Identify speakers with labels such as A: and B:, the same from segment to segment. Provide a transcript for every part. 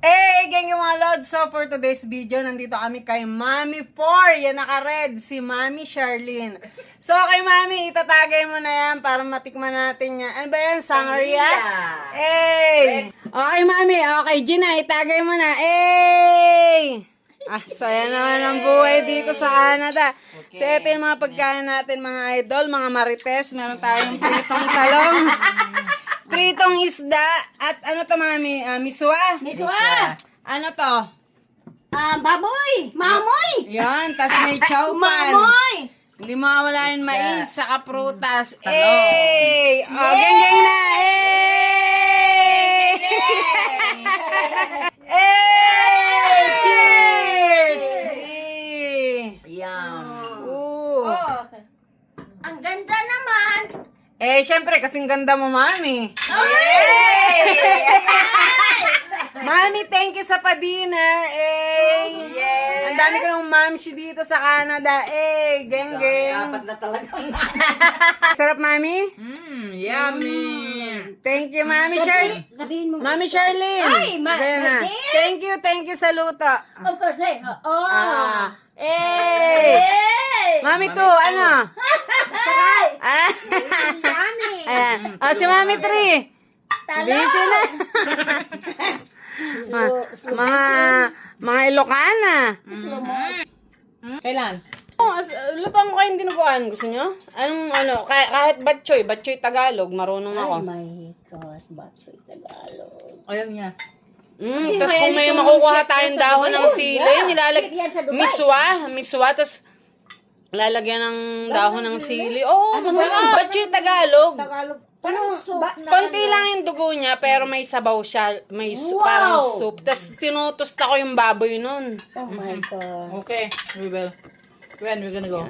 A: Hey, gang yung mga lods. So, for today's video, nandito kami kay Mami 4. Yan naka-red, si Mami Charlene. So, kay Mami, itatagay mo na yan para matikman natin yan. Ano ba yan? Sangria? Hey! Okay, Mami. Okay, Gina, itagay mo na. Hey! So, yan naman ang buhay dito sa Canada. Okay. So, ito yung mga pagkain natin, mga idol, mga marites. Meron tayong pritong talong. Pritong isda. At ano to, Mami? Miswa?
B: Miswa!
A: Ano to?
B: Baboy! Mamoy!
A: Yan, tas may chowpan.
B: Mamoy!
A: Hindi mawala yung mais, saka prutas. Eh! Oh, geng-geng na! Eh! Eh! Cheers! Eh! Yum! Ooh.
B: Ang ganda naman!
A: Syempre, kasing ganda mo, Mami.
B: Ay!
A: Mami, thank you sa pa-dinner. Ang dami ko ng mamshi dito sa Canada. Geng-geng.
B: Apat na talaga.
A: Sarap, Mami?
C: Yummy!
A: Thank you, Mami Charlene.
B: Sabihin mo.
A: Mami Charlene.
B: Ay,
A: Sa'yo na.
B: Martin.
A: Thank you sa luto.
B: Of course, eh.
A: Mami 2, ano?
B: Sakay!
A: Ah.
B: Yummy!
A: Ayan. Si Mami 3. Busy na. Mga Ilocana.
B: Slow mo.
C: Kailan?
A: Lutuan ko kayong dinuguan. Gusto nyo? Kahit batchoy Tagalog, marunong ako.
B: Ay, my gosh, batchoy Tagalog.
C: Ayaw niya.
A: Tapos kung may makukuha tayong dahon ng sili,
B: Ship yan sa Dubai.
A: miswa, tapos lalagyan ng dahon ng sili. Masarap. Batchoy Tagalog. Konti lang yung dugo niya, pero may sabaw siya. May parang soup. Tapos tinutusta ko yung baboy nun.
B: Oh my gosh.
C: Okay, we will. When we're gonna go?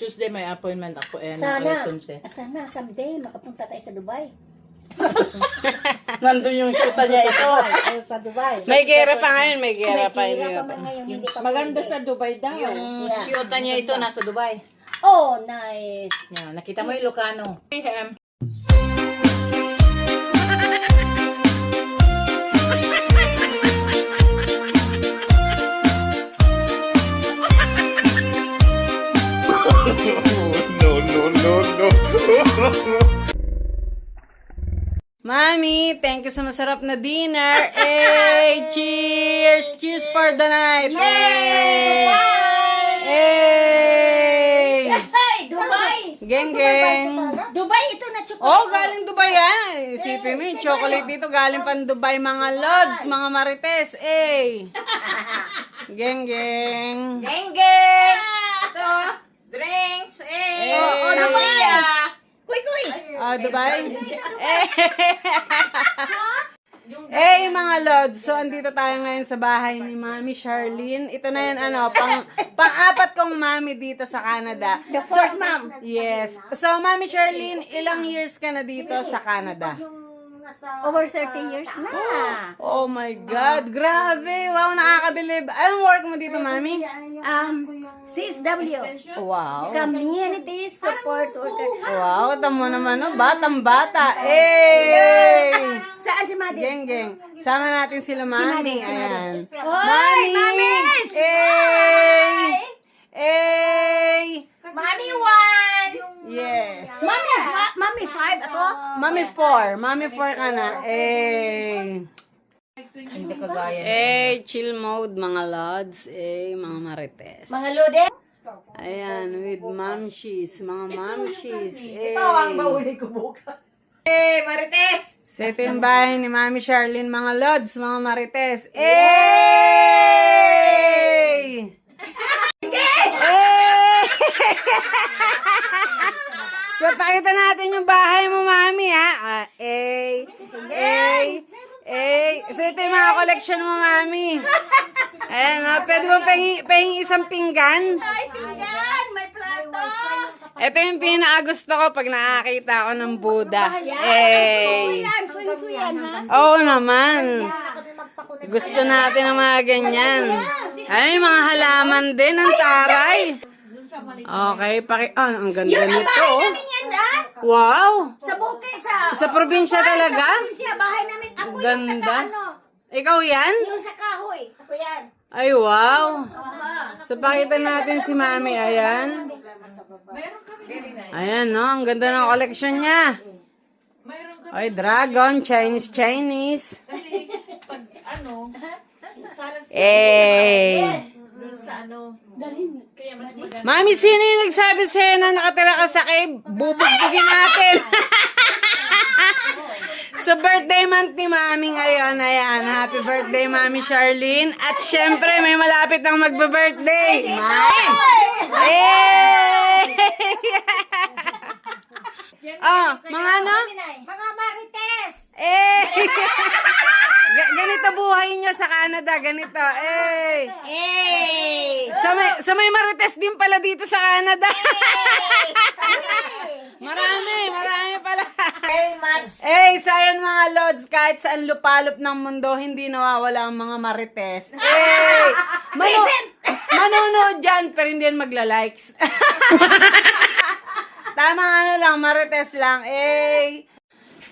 C: Tuesday may appointment ako
B: Sana,
C: Tuesday.
B: sana someday makapunta tayo sa Dubai.
C: Nandun yung shoota niya ito.
B: Ay, sa Dubai.
A: May gera pa ngayon, may gera pa.
B: Kira pa man ngayon, hindi pa
D: Maganda
B: pwede.
D: sa Dubai daw.
C: Yung shoota niya ito nasa Dubai.
B: Oh, nice.
C: Yan, nakita mo yung Lucano.
A: Mami, thank you sa masarap na dinner. Cheers! Cheers for the night! Hey!
B: Dubai!
A: Geng-geng!
B: Dubai, ito na chocolate.
A: Galing Dubai yan. Isipin mo yung chocolate dito, galing pan Dubai, mga lods, mga marites. Geng-geng!
B: Geng-geng!
D: Ito, drinks,
B: Dubai! Kuy-kuy!
A: Dubai? Mga lods, so andito tayo ngayon sa bahay ni Mami Charlene. Ito na yan, pang-apat kong mami dito sa Canada.
B: The fourth mom.
A: Yes. So, Mami Charlene, ilang years ka na dito sa Canada?
B: Over 30 years na.
A: Oh my God, grabe. Wow, nakakabilib. Anong work mo dito, Mami?
B: CSW.
A: Wow.
B: Community Support Worker.
A: Wow, tamo naman, no? Batang-bata.
B: Saan si Madi?
A: Geng-geng. Sama natin sila, Mami. Ayan.
B: Hoy, Mamis! Mami 1!
A: Yes.
B: Mami 5 ako?
A: Mami 4. Mami 4 ka na.
C: Hindi kagaya.
A: Chill mode, mga lods. Mga marites.
B: Mga lode?
A: Ayan, with mamshies. Mga mamshies.
C: Ito ang bahuli ko bukas. Marites!
A: So, ito yung bahay ni Mami Charlene, mga lods, mga marites. So, pakita natin yung bahay mo, Mami, ha? So, ito yung mga collection mo, Mami. Ayan, pwede mo pahing isang pinggan?
B: Ay, tingnan! May plato!
A: Ito yung pinakagusto ko pag nakakita ako ng Buddha.
B: Suyan, ha?
A: Oo naman. Gusto natin ng mga ganyan. Ay, mga halaman din, ang taray. Okay, ang ganda
B: Yun ang
A: nito.
B: bahay
A: Oh.
B: namin yan, ha?
A: Wow!
B: Sa Bukay,
A: Sa probinsya talaga?
B: Sa probinsya, bahay namin. Ako
A: Ganda.
B: yung
A: Ikaw yan?
B: Yung sa kahoy. Ako yan.
A: Ay, wow. So, pakita natin si Mami. Ayan. Ayan, no? Ang ganda ng collection niya. Ay, dragon. Chinese.
D: Kasi pag ano, salas dun sa ano, kaya mas maganda.
A: Mami, sino yung nagsabi sa'yo na nakatira ka sa cave? Bubugbugin natin. So, birthday month ni Mami ngayon. Ayan, happy birthday, Mami Charlene. At syempre, may malapit ang magbe-birthday. Mami! Hey! Oh, mga ano?
B: Mga marites.
A: Eh! Ganito buhay niya sa Canada, ganito. Eh! So may marites din pala dito sa Canada. Marami pala.
B: Very much.
A: Eh, so ayan mga lods, kahit saan lupalop ng mundo, hindi nawawala ang mga marites. Eh! Manonood dyan, pero hindi yan magla-likes. Tama ano lang, marites lang. Eh!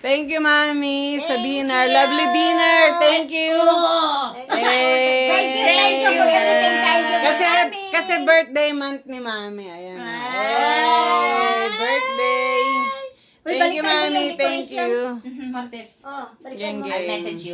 A: Thank you, Mami, sa dinner. Lovely dinner. Thank you.
B: Thank you for everything. Thank you, Mami.
A: Kasi birthday month ni Mami. Ayan. Birthday. Thank you, Mami. Thank you.
C: Martes.
B: Oh, balik
A: Geng,
B: mo.
A: geng.
D: Message you.